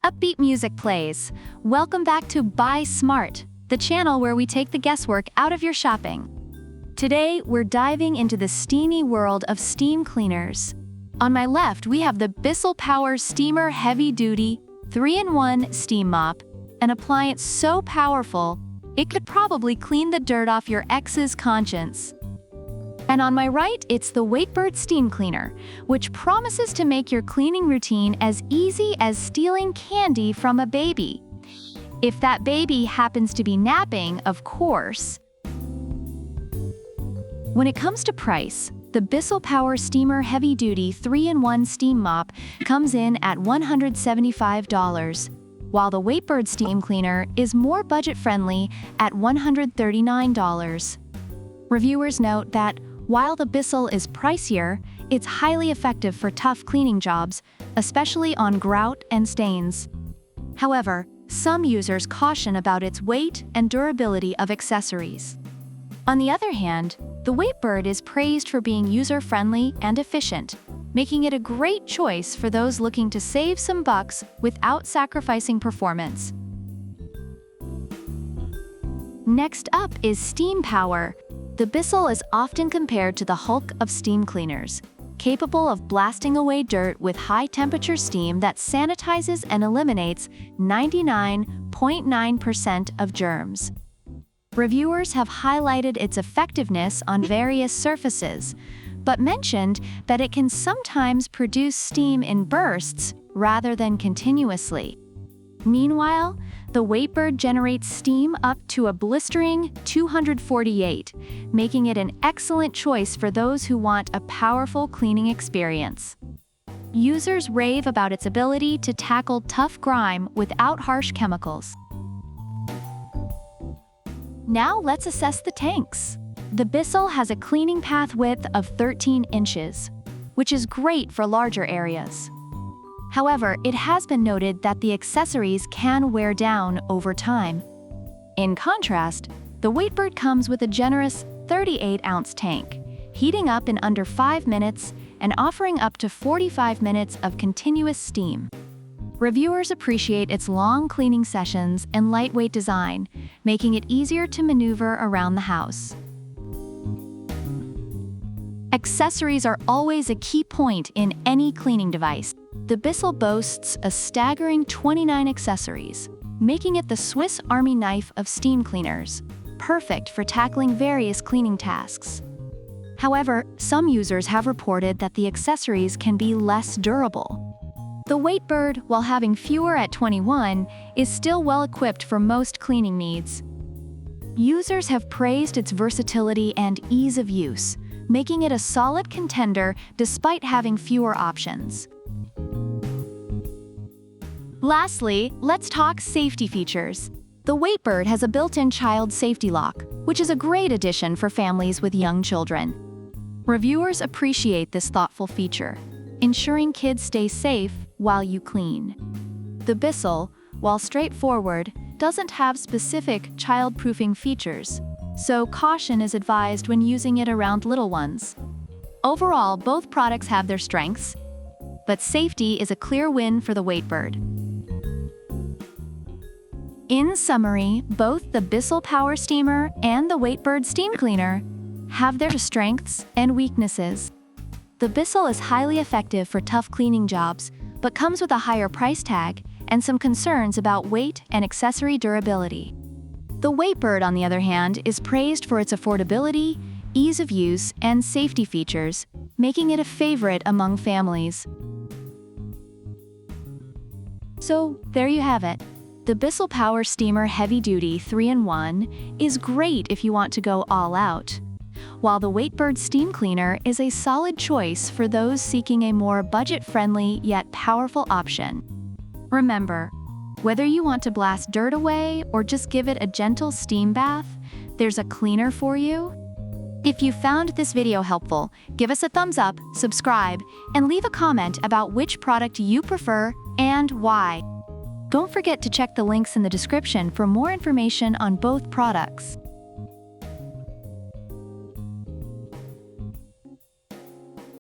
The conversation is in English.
upbeat music plays. Welcome back to Buy Smart, the channel where we take the guesswork out of your shopping. Today, we're diving into the steamy world of steam cleaners. On my left, we have the BISSELL Power Steamer Heavy Duty 3-in-1 Steam Mop, an appliance so powerful, it could probably clean the dirt off your ex's conscience. And on my right, it's the Waitbird Steam Cleaner, which promises to make your cleaning routine as easy as stealing candy from a baby. If that baby happens to be napping, of course. When it comes to price, the BISSELL Power Steamer Heavy Duty 3-in-1 Steam Mop comes in at $175, while the Waitbird Steam Cleaner is more budget-friendly at $139. Reviewers note that while the BISSELL is pricier, it's highly effective for tough cleaning jobs, especially on grout and stains. However, some users caution about its weight and durability of accessories. On the other hand, the Waitbird is praised for being user-friendly and efficient, making it a great choice for those looking to save some bucks without sacrificing performance. Next up is Steam Power. The BISSELL is often compared to the Hulk of steam cleaners, capable of blasting away dirt with high-temperature steam that sanitizes and eliminates 99.9% of germs. Reviewers have highlighted its effectiveness on various surfaces, but mentioned that it can sometimes produce steam in bursts rather than continuously. Meanwhile, the Waitbird generates steam up to a blistering 248, making it an excellent choice for those who want a powerful cleaning experience. Users rave about its ability to tackle tough grime without harsh chemicals. Now let's assess the tanks. The BISSELL has a cleaning path width of 13 inches, which is great for larger areas. However, it has been noted that the accessories can wear down over time. In contrast, the Waitbird comes with a generous 38-ounce tank, heating up in under 5 minutes and offering up to 45 minutes of continuous steam. Reviewers appreciate its long cleaning sessions and lightweight design, making it easier to maneuver around the house. Accessories are always a key point in any cleaning device. The BISSELL boasts a staggering 29 accessories, making it the Swiss Army knife of steam cleaners, perfect for tackling various cleaning tasks. However, some users have reported that the accessories can be less durable. The Waitbird, while having fewer at 21, is still well equipped for most cleaning needs. Users have praised its versatility and ease of use, making it a solid contender despite having fewer options. Lastly, let's talk safety features. The Waitbird has a built-in child safety lock, which is a great addition for families with young children. Reviewers appreciate this thoughtful feature, ensuring kids stay safe while you clean. The BISSELL, while straightforward, doesn't have specific child-proofing features, so caution is advised when using it around little ones. Overall, both products have their strengths, but safety is a clear win for the Waitbird. In summary, both the BISSELL Power Steamer and the Waitbird Steam Cleaner have their strengths and weaknesses. The BISSELL is highly effective for tough cleaning jobs, but comes with a higher price tag and some concerns about weight and accessory durability. The Waitbird, on the other hand, is praised for its affordability, ease of use, and safety features, making it a favorite among families. So, there you have it. The BISSELL Power Steamer Heavy Duty 3-in-1 is great if you want to go all out, while the Waitbird Steam Cleaner is a solid choice for those seeking a more budget-friendly yet powerful option. Remember, whether you want to blast dirt away or just give it a gentle steam bath, there's a cleaner for you. If you found this video helpful, give us a thumbs up, subscribe, and leave a comment about which product you prefer and why. Don't forget to check the links in the description for more information on both products.